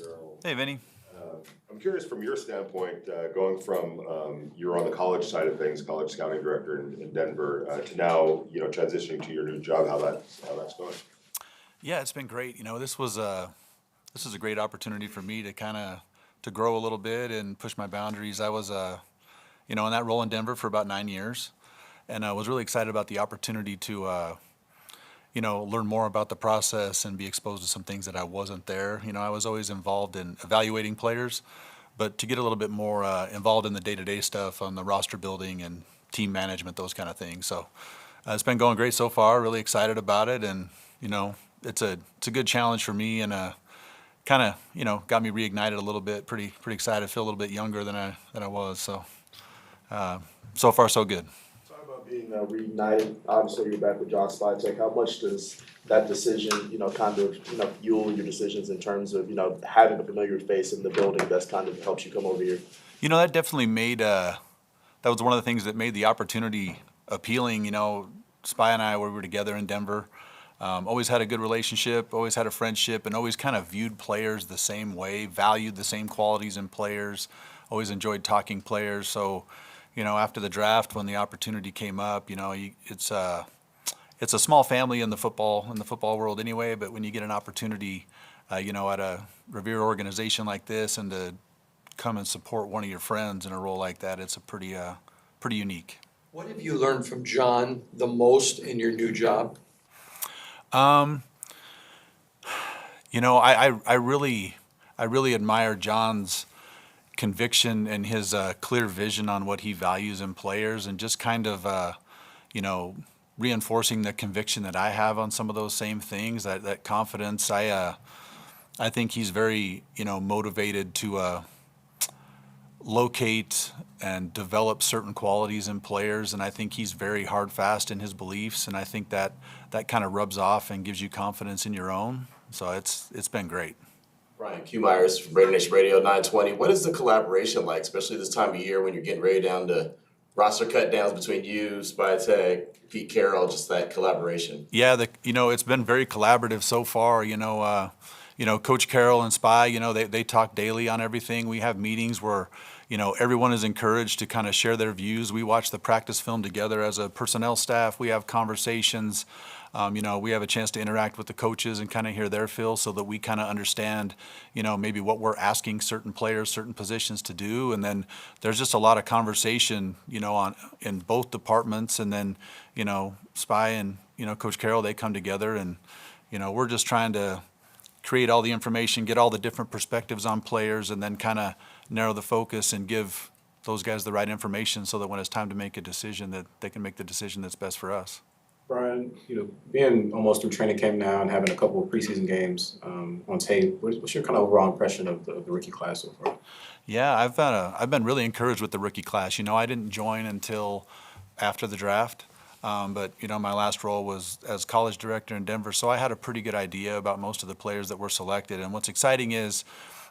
Earl. Hey, Vinny. I'm curious from your standpoint, going from you're on the college side of things, college scouting director in Denver, to now transitioning to your new job. How that's going? Yeah, it's been great. This was a great opportunity for me to to grow a little bit and push my boundaries. I was in that role in Denver for about 9 years, and I was really excited about the opportunity to learn more about the process and be exposed to some things that I wasn't there. I was always involved in evaluating players, but to get a little bit more involved in the day-to-day stuff on the roster building and team management, those kind of things. So it's been going great so far. Really excited about it, and it's a good challenge for me, and got me reignited a little bit. Pretty excited. Feel a little bit younger than I was. So so far so good. Talk about being reunited. Obviously, you're back with John Slytech. How much does that decision, kind of, fuel your decisions in terms of, having a familiar face in the building that's kind of helps you come over here? That definitely made that was one of the things that made the opportunity appealing. Spy and I, we were together in Denver. Always had a good relationship, always had a friendship, and always kind of viewed players the same way, valued the same qualities in players, always enjoyed talking players. So, after the draft, when the opportunity came up, it's a small family in the football world anyway. But when you get an opportunity, at a revered organization like this, and to come and support one of your friends in a role like that, it's a pretty unique. What have you learned from John the most in your new job? Um, I really admire John's conviction and his clear vision on what he values in players, and just kind of you know reinforcing the conviction that I have on some of those same things. That confidence. I think he's very motivated to locate and develop certain qualities in players, and I think he's very hard fast in his beliefs, and I think that kind of rubs off and gives you confidence in your own. So it's been great. Brian Q. Myers from Radio Nation Radio 920. What is the collaboration like, especially this time of year when you're getting ready down to roster cut downs between you, Spy Tech, Pete Carroll, just that collaboration? Yeah, it's been very collaborative so far. Coach Carroll and Spy, they talk daily on everything. We have meetings where everyone is encouraged to kind of share their views. We watch the practice film together as a personnel staff. We have conversations. We have a chance to interact with the coaches and kind of hear their feel, so that we kind of understand, maybe what we're asking certain players, certain positions to do. And then there's just a lot of conversation, in both departments. And then, Spy and, Coach Carroll, they come together, and, we're just trying to create all the information, get all the different perspectives on players, and then kind of narrow the focus and give those guys the right information, so that when it's time to make a decision, that they can make the decision that's best for us. Brian, being almost through training camp now and having a couple of preseason games on tape, what's your kind of overall impression of the rookie class so far? Yeah, I've been really encouraged with the rookie class. I didn't join until after the draft, but my last role was as college director in Denver, so I had a pretty good idea about most of the players that were selected. And what's exciting is,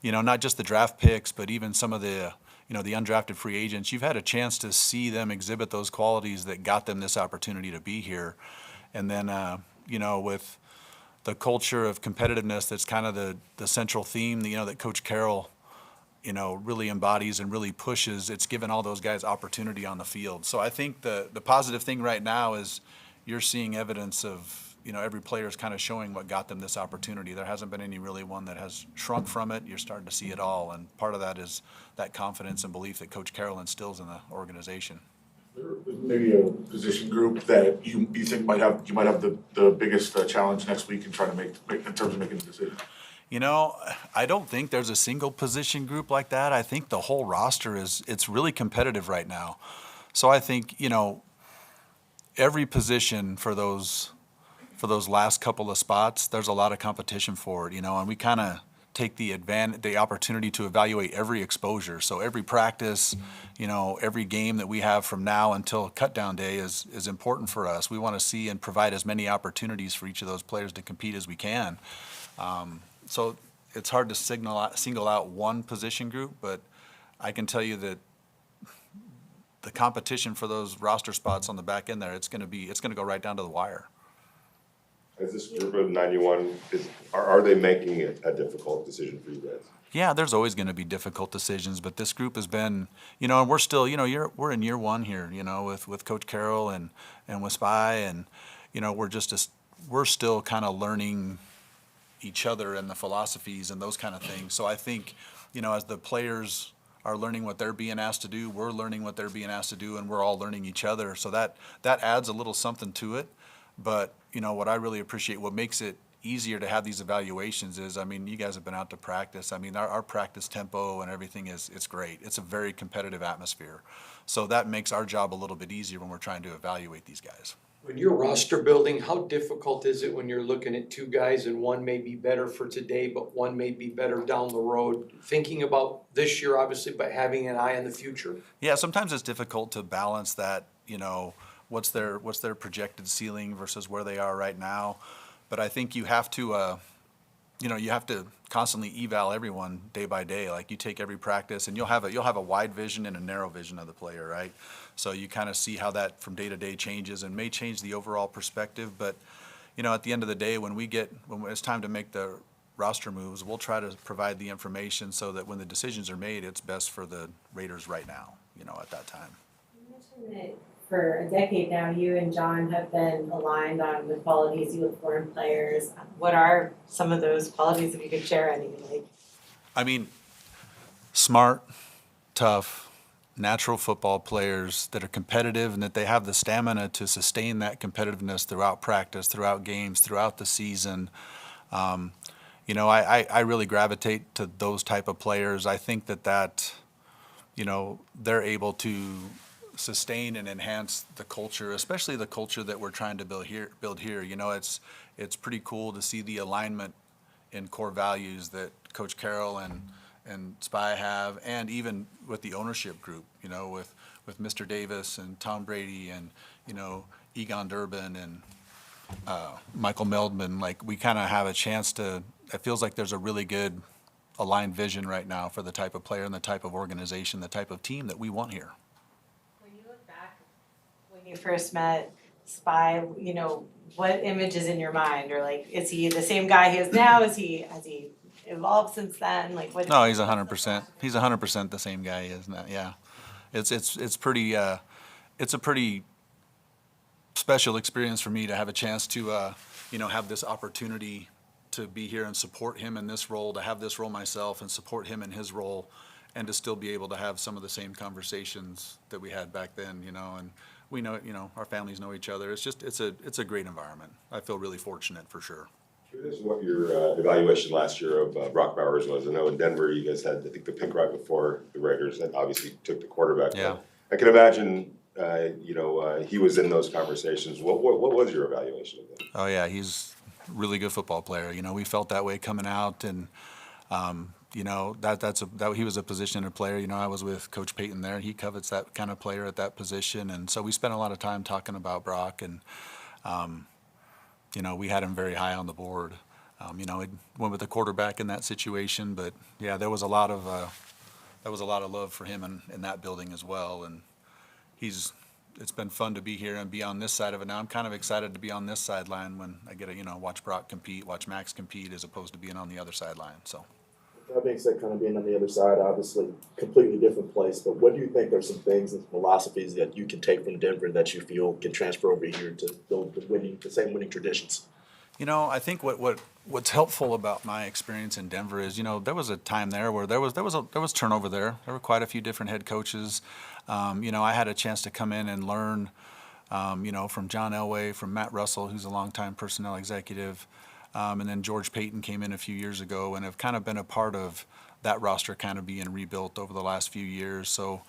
not just the draft picks, but even some of the the undrafted free agents. You've had a chance to see them exhibit those qualities that got them this opportunity to be here. And then, with the culture of competitiveness, that's kind of the central theme, that Coach Carroll, really embodies and really pushes. It's given all those guys opportunity on the field. So I think the positive thing right now is you're seeing evidence of, every player is kind of showing what got them this opportunity. There hasn't been any really one that has shrunk from it. You're starting to see it all, and part of that is that confidence and belief that Coach Carroll instills in the organization. Maybe a position group that you think you might have the biggest challenge next week in trying to make in terms of making the decision? I don't think there's a single position group like that. I think the whole roster it's really competitive right now. So I think, every position for those last couple of spots, there's a lot of competition for it, and we kind of take the opportunity to evaluate every exposure. So every practice, every game that we have from now until cut down day is important for us. We want to see and provide as many opportunities for each of those players to compete as we can. So it's hard to single out one position group, but I can tell you that the competition for those roster spots on the back end there, it's going to go right down to the wire. Is this group of 91, are they making it a difficult decision for you guys? Yeah, there's always going to be difficult decisions, but this group has been, and we're still, we're in year one here, with Coach Carroll and with Spy, and we're still kind of learning each other and the philosophies and those kind of things. So I think, as the players are learning what they're being asked to do, we're learning what they're being asked to do, and we're all learning each other. So that adds a little something to it. But what I really appreciate, what makes it easier to have these evaluations is, you guys have been out to practice. Our practice tempo and everything it's great. It's a very competitive atmosphere. So that makes our job a little bit easier when we're trying to evaluate these guys. When you're roster building, how difficult is it when you're looking at two guys and one may be better for today, but one may be better down the road? Thinking about this year, obviously, but having an eye on the future. Yeah, sometimes it's difficult to balance that, what's their projected ceiling versus where they are right now. But I think you have to, you have to constantly eval everyone day by day. Like you take every practice, and you'll have a wide vision and a narrow vision of the player, right? So you kind of see how that from day to day changes and may change the overall perspective. But at the end of the day, when it's time to make the roster moves, we'll try to provide the information so that when the decisions are made, it's best for the Raiders right now. At that time. You mentioned that for a decade now, you and John have been aligned on the qualities you look for in players. What are some of those qualities, if you could share any? Smart, tough, natural football players that are competitive and that they have the stamina to sustain that competitiveness throughout practice, throughout games, throughout the season. I really gravitate to those type of players. I think that they're able to sustain and enhance the culture, especially the culture that we're trying to build here. It's pretty cool to see the alignment in core values that Coach Carroll and Spy have, and even with the ownership group, with Mr. Davis and Tom Brady and, Egon Durbin and Michael Meldman. Like we kind of have a chance to, it feels like there's a really good aligned vision right now for the type of player and the type of organization, the type of team that we want here. When you look back, when you first met Spy, what image is in your mind? Or like, is he the same guy he is now? Has he evolved since then? Like what? No, he's 100%. He's 100% the same guy he is now. Yeah, it's pretty. It's a pretty special experience for me to have a chance to have this opportunity to be here and support him in this role, to have this role myself and support him in his role, and to still be able to have some of the same conversations that we had back then, and we know, our families know each other. It's a great environment. I feel really fortunate for sure. Curious what your evaluation last year of Brock Bowers was. I know in Denver you guys had, I think, the pick right before the Raiders, and obviously took the quarterback. Yeah. I can imagine, he was in those conversations. What was your evaluation of him? Oh yeah, he's a really good football player. We felt that way coming out, and that he was a positioned player. I was with Coach Payton there. He covets that kind of player at that position, and so we spent a lot of time talking about Brock, and we had him very high on the board. He went with the quarterback in that situation, but yeah, there was a lot of love for him in that building as well, and it's been fun to be here and be on this side of it now. I'm kind of excited to be on this sideline when I get to, watch Brock compete, watch Max compete, as opposed to being on the other sideline. So. That being said, kind of being on the other side, obviously, completely different place, but what do you think are some things and philosophies that you can take from Denver that you feel can transfer over here to build the same winning traditions? I think what's helpful about my experience in Denver is, there was a time there where there was turnover there. There were quite a few different head coaches. I had a chance to come in and learn, from John Elway, from Matt Russell, who's a longtime personnel executive, and then George Payton came in a few years ago, and have kind of been a part of that roster kind of being rebuilt over the last few years. So,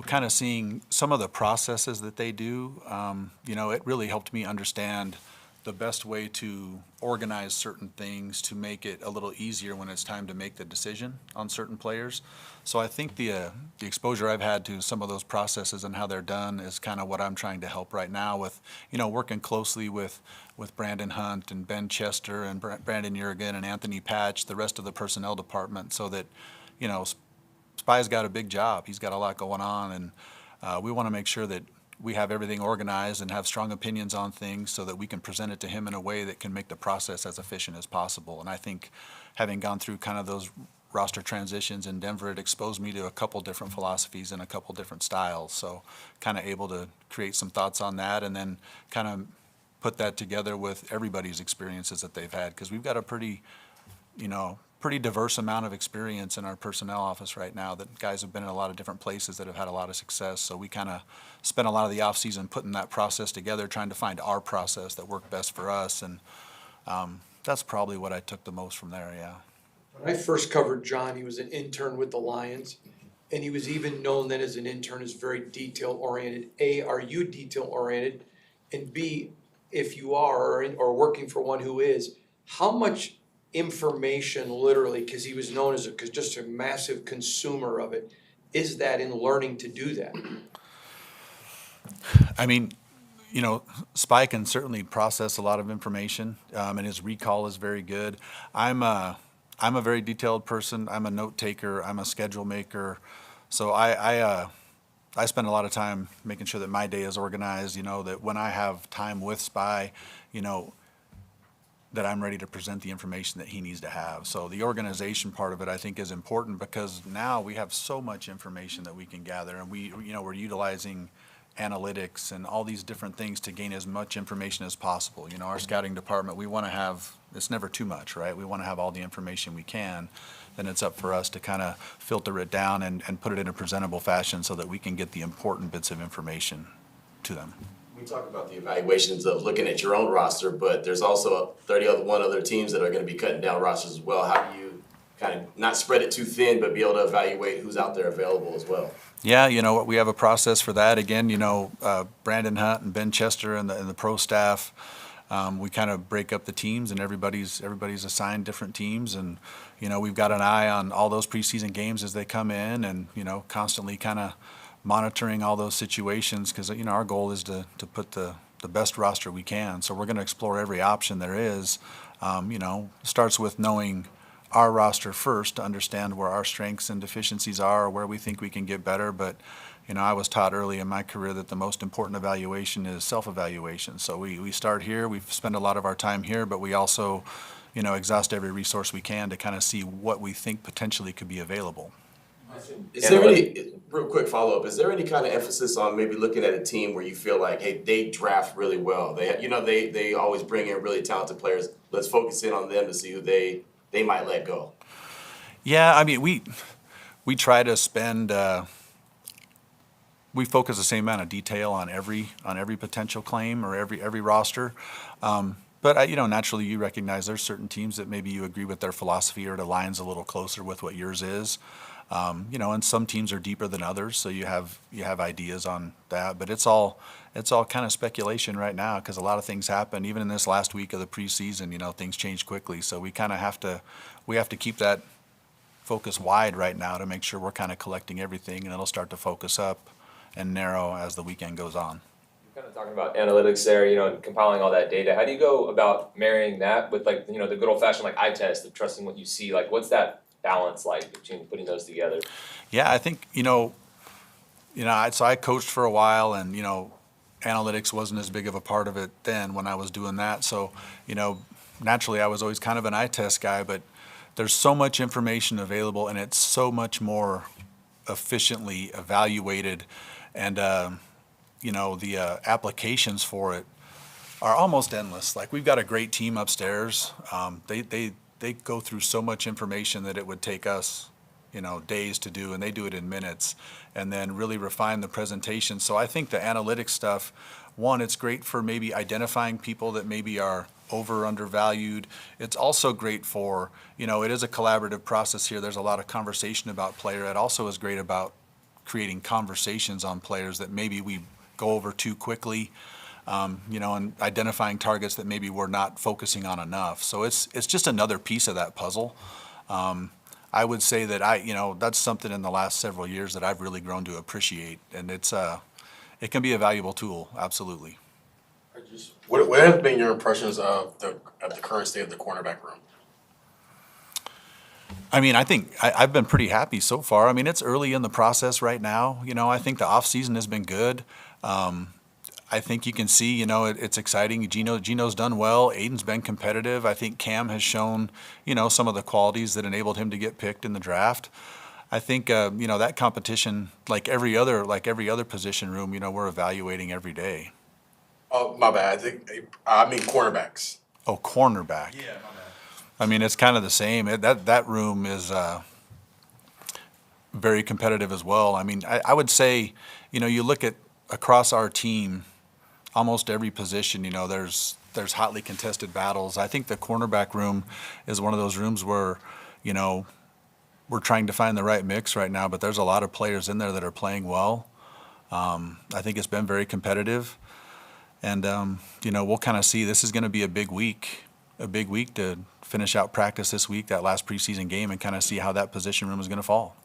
kind of seeing some of the processes that they do, it really helped me understand the best way to organize certain things to make it a little easier when it's time to make the decision on certain players. So I think the exposure I've had to some of those processes and how they're done is kind of what I'm trying to help right now with, working closely with Brandon Hunt and Ben Chester and Brandon Jurgen and Anthony Patch, the rest of the personnel department, so that, Spy's got a big job. He's got a lot going on, and we want to make sure that we have everything organized and have strong opinions on things so that we can present it to him in a way that can make the process as efficient as possible. And I think having gone through kind of those roster transitions in Denver, it exposed me to a couple different philosophies and a couple different styles. So kind of able to create some thoughts on that and then kind of put that together with everybody's experiences that they've had. Because we've got a pretty diverse amount of experience in our personnel office right now, that guys have been in a lot of different places that have had a lot of success. So we kind of spent a lot of the off season putting that process together, trying to find our process that worked best for us. And that's probably what I took the most from there, yeah. When I first covered John, he was an intern with the Lions, and he was even known then as an intern as very detail oriented. A, are you detail oriented? And B, if you are or working for one who is, how much information literally, because he was known as just a massive consumer of it, is that in learning to do that? I mean, Spy can certainly process a lot of information, and his recall is very good. I'm a very detailed person. I'm a note taker. I'm a schedule maker. So I spend a lot of time making sure that my day is organized, that when I have time with Spy, that I'm ready to present the information that he needs to have. So the organization part of it, I think, is important because now we have so much information that we can gather, and we're utilizing analytics and all these different things to gain as much information as possible. Our scouting department, we want to have, it's never too much, right? We want to have all the information we can. Then it's up for us to kind of filter it down and put it in a presentable fashion so that we can get the important bits of information to them. We talk about the evaluations of looking at your own roster, but there's also 31 other teams that are going to be cutting down rosters as well. How do you kind of not spread it too thin, but be able to evaluate who's out there available as well? Yeah, we have a process for that. Again, Brandon Hunt and Ben Chester and the pro staff, we kind of break up the teams, and everybody's assigned different teams, and we've got an eye on all those preseason games as they come in, and constantly kind of monitoring all those situations, because our goal is to put the best roster we can. So we're going to explore every option there is. Starts with knowing our roster first to understand where our strengths and deficiencies are, or where we think we can get better. But I was taught early in my career that the most important evaluation is self-evaluation. So we start here, we spend a lot of our time here, but we also exhaust every resource we can to kind of see what we think potentially could be available. Is there any, real quick follow-up, is there any kind of emphasis on maybe looking at a team where you feel like, hey, they draft really well? They always bring in really talented players. Let's focus in on them to see who they might let go. Yeah, I mean, we try to spend, we focus the same amount of detail on every potential claim or every roster. But naturally you recognize there's certain teams that maybe you agree with their philosophy or it aligns a little closer with what yours is. And some teams are deeper than others, so you have ideas on that. But it's all kind of speculation right now because a lot of things happen. Even in this last week of the preseason, things change quickly. So we kind of have to keep that focus wide right now to make sure we're kind of collecting everything, and it'll start to focus up and narrow as the weekend goes on. Kind of talking about analytics there, and compiling all that data. How do you go about marrying that with the good old fashioned eye test of trusting what you see? What's that balance like between putting those together? Yeah, I think so I coached for a while, and analytics wasn't as big of a part of it then when I was doing that. So naturally I was always kind of an eye test guy, but there's so much information available, and it's so much more efficiently evaluated, and the applications for it are almost endless. We've got a great team upstairs. They go through so much information that it would take us, days to do, and they do it in minutes, and then really refine the presentation. So I think the analytics stuff, one, it's great for maybe identifying people that maybe are undervalued. It's also great for, it is a collaborative process here. There's a lot of conversation about player. It also is great about creating conversations on players that maybe we go over too quickly. And identifying targets that maybe we're not focusing on enough. So it's just another piece of that puzzle. I would say that that's something in the last several years that I've really grown to appreciate, and it can be a valuable tool, absolutely. What have been your impressions of the current state of the cornerback room? I mean, I think I've been pretty happy so far. I mean, it's early in the process right now. I think the off season has been good. I think you can see, you know, it's exciting. Gino's done well. Aiden's been competitive. I think Cam has shown, you know, some of the qualities that enabled him to get picked in the draft. I think, you know, that competition, like every other position room, you know, we're evaluating every day. Oh, my bad, I mean cornerbacks. Oh, cornerback. Yeah, my bad. I mean, it's kind of the same. That room is very competitive as well. I mean, I would say, you know, you look at across our team, almost every position, you know, there's hotly contested battles. I think the cornerback room is one of those rooms where, you know, we're trying to find the right mix right now, but there's a lot of players in there that are playing well. I think it's been very competitive. And, you know, we'll kind of see. This is going to be a big week to finish out practice this week, that last preseason game, and kind of see how that position room is going to fall.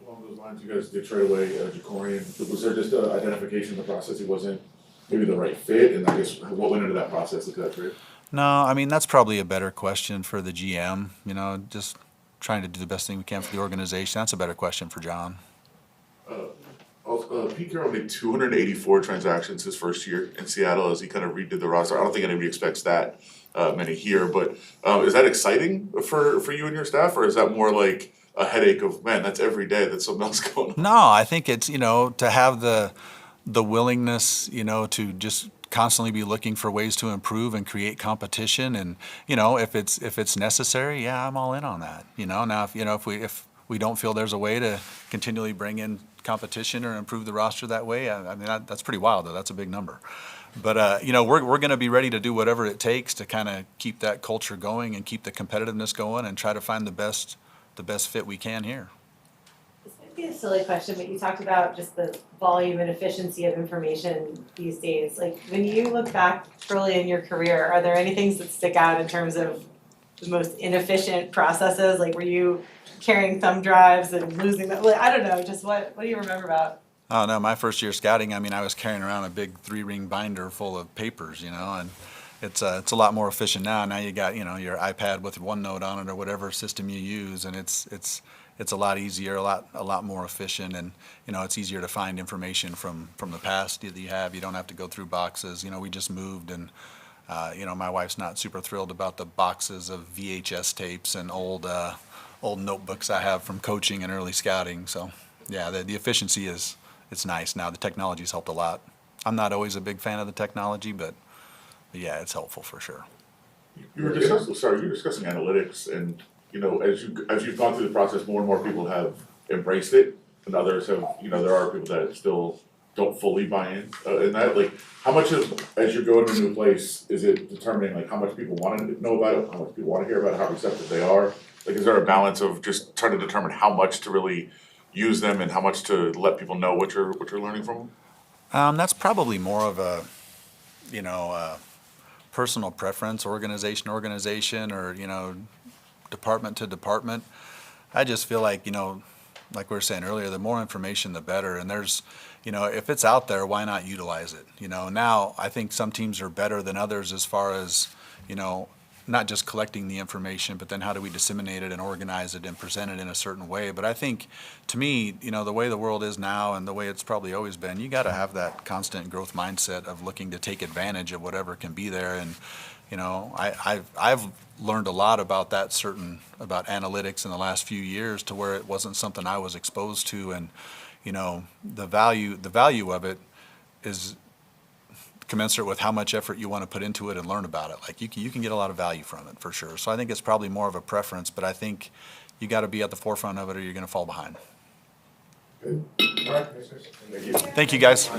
Along those lines, you guys did trade away Jacorian. Was there just an identification in the process he wasn't maybe the right fit? And I guess what went into that process with that trade? No, I mean, that's probably a better question for the GM, you know, just trying to do the best thing we can for the organization. That's a better question for John. Pete Carroll made 284 transactions his first year in Seattle as he kind of redid the roster. I don't think anybody expects that many here, but is that exciting for you and your staff, or is that more like a headache of, man, that's every day that's something else going on? No, I think it's, you know, to have the willingness, you know, to just constantly be looking for ways to improve and create competition, and, you know, if it's necessary, yeah, I'm all in on that. You know, now if we don't feel there's a way to continually bring in competition or improve the roster that way, I mean, that's pretty wild, though. That's a big number. But, you know, we're going to be ready to do whatever it takes to kind of keep that culture going and keep the competitiveness going and try to find the best fit we can here. This might be a silly question, but you talked about just the volume and efficiency of information these days. Like, when you look back early in your career, are there any things that stick out in terms of the most inefficient processes? Like, were you carrying thumb drives and losing them? Like, I don't know, just what do you remember about? Oh, no, my first year scouting, I mean, I was carrying around a big 3-ring binder full of papers, you know, and it's a lot more efficient now. Now you got, you know, your iPad with OneNote on it or whatever system you use, and it's a lot easier, a lot more efficient, and, you know, it's easier to find information from the past that you have. You don't have to go through boxes. You know, we just moved, and you know, my wife's not super thrilled about the boxes of VHS tapes and old notebooks I have from coaching and early scouting. So yeah, the efficiency it's nice now. The technology's helped a lot. I'm not always a big fan of the technology, but yeah, it's helpful for sure. You were discussing analytics, and you know, as you've gone through the process, more and more people have embraced it, and others have, you know, there are people that still don't fully buy in. And that, like, how much of, as you go into a new place, is it determining like how much people want to know about it, how much people want to hear about it, how receptive they are? Like, is there a balance of just trying to determine how much to really use them and how much to let people know what you're learning from them? That's probably more of a, you know, personal preference, organization, or, you know, department to department. I just feel like, you know, like we were saying earlier, the more information, the better. And there's, you know, if it's out there, why not utilize it? You know, now I think some teams are better than others as far as, you know, not just collecting the information, but then how do we disseminate it and organize it and present it in a certain way. But I think, to me, you know, the way the world is now and the way it's probably always been, you got to have that constant growth mindset of looking to take advantage of whatever can be there. And, you know, I've learned a lot about about analytics in the last few years, to where it wasn't something I was exposed to. And, you know, the value of it is commensurate with how much effort you want to put into it and learn about it. Like, you can get a lot of value from it for sure. So I think it's probably more of a preference, but I think you got to be at the forefront of it or you're going to fall behind. All right. Thank you, guys.